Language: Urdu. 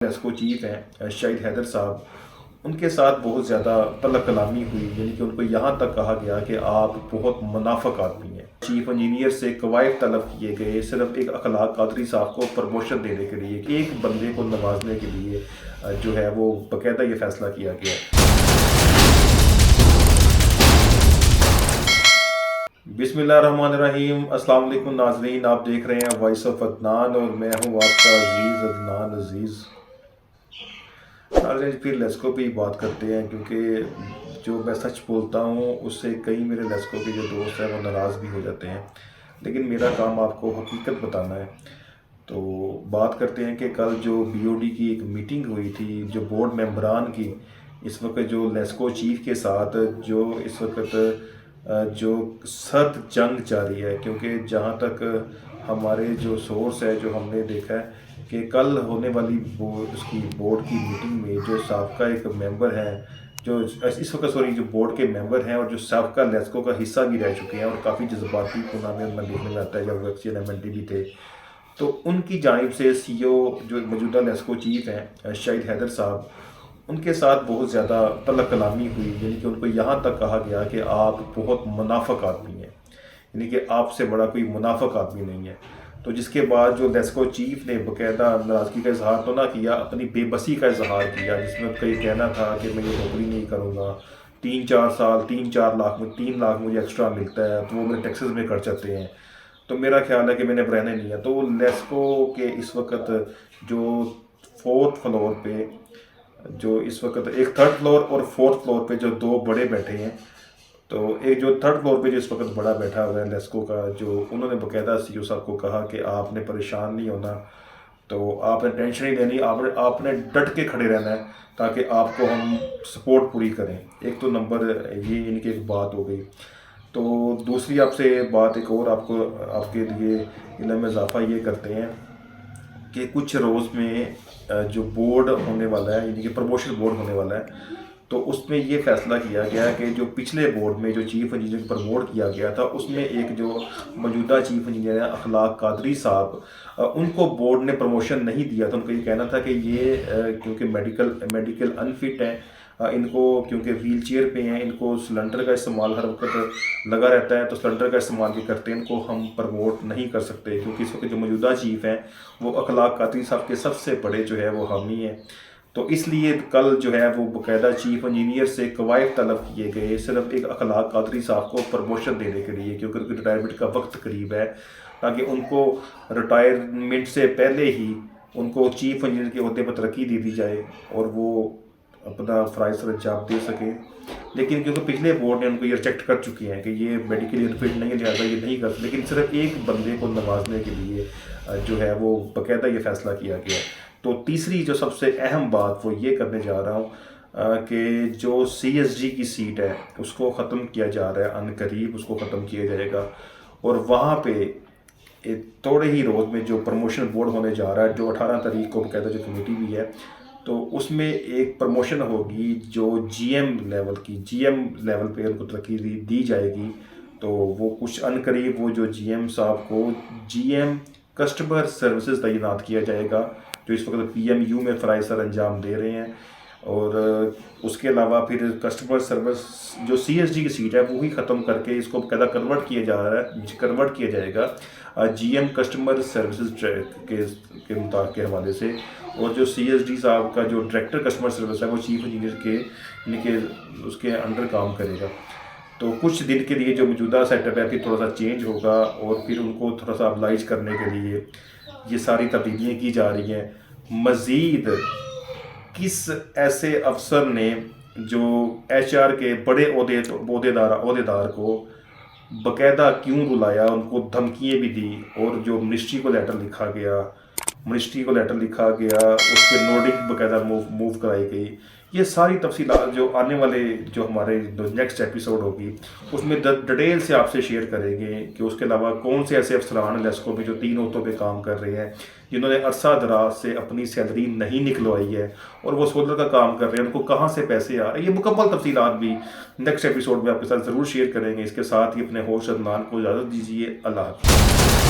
لیسکو چیف ہیں شاہد حیدر صاحب، ان کے ساتھ بہت زیادہ طلب کلامی ہوئی، یعنی کہ ان کو یہاں تک کہا گیا کہ آپ بہت منافق آدمی ہیں۔ چیف انجینئر سے قواعد طلب کیے گئے صرف ایک اخلاق قادری صاحب کو پروموشن دینے کے لیے، کہ ایک بندے کو نوازنے کے لیے جو ہے وہ باقاعدہ یہ فیصلہ کیا گیا۔ بسم اللہ الرحمن الرحیم۔ السلام علیکم ناظرین، آپ دیکھ رہے ہیں وائس آف عدنان اور میں ہوں آپ کا عزیز عدنان عزیز۔ ناظرین پھر لیسکو پہ ہی بات کرتے ہیں، کیونکہ جو میں سچ بولتا ہوں اس سے کئی میرے لیسکو کے جو دوست ہیں وہ ناراض بھی ہو جاتے ہیں، لیکن میرا کام آپ کو حقیقت بتانا ہے۔ تو بات کرتے ہیں کہ کل جو بی او ڈی کی ایک میٹنگ ہوئی تھی جو بورڈ ممبران کی، اس وقت جو لیسکو چیف کے ساتھ جو اس وقت جو سخت جنگ جاری ہے، کیونکہ جہاں تک ہمارے جو سورس ہے جو ہم نے دیکھا ہے کہ کل ہونے والی اس کی بورڈ کی میٹنگ میں جو سابقہ ایک ممبر ہیں، جو اس وقت جو بورڈ کے ممبر ہیں اور جو سابقہ لیسکو کا حصہ بھی رہ چکے ہیں اور کافی جذباتی ٹورنامنٹ میں دیکھنے میں آتا ہے جب ایکشن ایم این ٹی بھی تھے، تو ان کی جانب سے سی او جو موجودہ لیسکو چیف ہیں شاہد حیدر صاحب، ان کے ساتھ بہت زیادہ طلب کلامی ہوئی، یعنی کہ ان کو یہاں تک کہا گیا کہ آپ بہت منافق آدمی ہیں، یعنی کہ آپ سے بڑا کوئی منافق آدمی نہیں ہے۔ تو جس کے بعد جو لیسکو چیف نے باقاعدہ ناراضگی کا اظہار تو نہ کیا، اپنی بے بسی کا اظہار کیا، جس میں ان کا یہ کہنا تھا کہ میں یہ نوکری نہیں کروں گا، 3 لاکھ مجھے ایکسٹرا ملتا ہے تو وہ میرے ٹیکسز میں کٹ جاتے ہیں، تو میرا خیال ہے کہ میں نے رہنے نہیں ہے۔ تو لیسکو کے اس وقت جو 4th فلور پہ جو اس وقت ایک 3rd فلور اور 4th فلور پہ جو دو بڑے بیٹھے ہیں، تو ایک جو 3rd فلور پہ جو اس وقت بڑا بیٹھا ہوا ہے لیسکو کا، جو انہوں نے باقاعدہ سی او صاحب کو کہا کہ آپ نے پریشان نہیں ہونا، تو آپ نے ٹینشن نہیں لینی، آپ نے ڈٹ کے کھڑے رہنا ہے تاکہ آپ کو ہم سپورٹ پوری کریں۔ ایک تو نمبر یہ ان کی ایک بات ہو گئی۔ تو دوسری آپ سے بات ایک اور آپ کے لیے علم میں اضافہ یہ کرتے ہیں کہ کچھ روز میں جو بورڈ ہونے والا ہے، یعنی کہ پروموشن بورڈ ہونے والا ہے، تو اس میں یہ فیصلہ کیا گیا کہ جو پچھلے بورڈ میں جو چیف انجینئر کو پروموٹ کیا گیا تھا، اس میں ایک جو موجودہ چیف انجینئر ہے اخلاق قادری صاحب، ان کو بورڈ نے پروموشن نہیں دیا تھا۔ ان کا یہ کہنا تھا کہ یہ کیونکہ میڈیکل انفٹ ہیں، ان کو کیونکہ ویل چیئر پہ ہیں، ان کو سلنڈر کا استعمال ہر وقت لگا رہتا ہے، تو سلنڈر کا استعمال بھی کرتے ہیں، ان کو ہم پروموٹ نہیں کر سکتے، کیونکہ اس وقت جو موجودہ چیف ہیں وہ اخلاق قادری صاحب کے سب سے بڑے جو ہے وہ حامی ہیں۔ تو اس لیے کل جو ہے وہ باقاعدہ چیف انجینئر سے قواعد طلب کیے گئے صرف ایک اخلاق قادری صاحب کو پروموشن دینے کے لیے، کیونکہ ان کی ریٹائرمنٹ کا وقت قریب ہے، تاکہ ان کو ریٹائرمنٹ سے پہلے ہی ان کو چیف انجینئر کے عہدے پر ترقی دے دی جائے اور وہ اپنا فرائض سر انجام دے سکیں۔ لیکن کیونکہ پچھلے بورڈ نے ان کو یہ ریجیکٹ کر چکی ہیں کہ یہ میڈیکلی انفٹ نہیں ہے، لہٰذا یہ نہیں کر، لیکن صرف ایک بندے کو نوازنے کے لیے جو ہے وہ باقاعدہ یہ فیصلہ کیا گیا۔ تو تیسری جو سب سے اہم بات وہ یہ کرنے جا رہا ہوں کہ جو سی ایس جی کی سیٹ ہے اس کو ختم کیا جا رہا ہے، عنقریب اس کو ختم کیا جائے گا، اور وہاں پہ تھوڑے ہی روز میں جو پروموشن بورڈ ہونے جا رہا ہے، جو 18 تاریخ کو باقاعدہ جو کمیٹی بھی ہے، تو اس میں ایک پروموشن ہوگی جو جی ایم لیول پہ ان کو ترقی دی جائے گی۔ تو وہ کچھ عنقریب وہ جو جی ایم صاحب کو جی ایم کسٹمر سروسز تعینات کیا جائے گا، جو اس وقت پی ایم یو میں فرائض سر انجام دے رہے ہیں، اور اس کے علاوہ پھر کسٹمر سروس جو سی ایس جی کی سیٹ ہے وہی ختم کر کے اس کو باقاعدہ کنورٹ کیا جائے گا جی ایم کسٹمر سروسز کے حوالے سے، اور جو سی ایس ڈی صاحب کا جو ڈائریکٹر کسٹمر سروس ہے وہ چیف انجینئر کے اس کے انڈر کام کرے گا۔ تو کچھ دن کے لیے جو موجودہ سیٹ اپ ہے پھر تھوڑا سا چینج ہوگا، اور پھر ان کو تھوڑا سا ابلائج کرنے کے لیے یہ ساری تبدیلیاں کی جا رہی ہیں۔ مزید کس ایسے افسر نے جو ایچ آر کے بڑے عہدیدار کو باقاعدہ کیوں بلایا، ان کو دھمکیاں بھی دی، اور جو منسٹری کو لیٹر لکھا گیا اس پہ نوٹنگ باقاعدہ موو کرائی گئی۔ یہ ساری تفصیلات جو آنے والے جو ہمارے نیکسٹ ایپیسوڈ ہوگی اس میں ڈیٹیل سے آپ سے شیئر کریں گے کہ اس کے علاوہ کون سے ایسے افسران لیسکو میں جو 3 عہدوں پہ کام کر رہے ہیں، جنہوں نے عرصہ دراز سے اپنی سیلری نہیں نکلوائی ہے اور وہ سولر کا کام کر رہے ہیں، ان کو کہاں سے پیسے آ رہے ہیں۔ یہ مکمل تفصیلات بھی نیکسٹ ایپیسوڈ میں آپ کے ساتھ ضرور شیئر کریں گے۔ اس کے ساتھ ہی اپنے ہوسٹ عدنان کو اجازت دیجیے۔ اللہ حافظ۔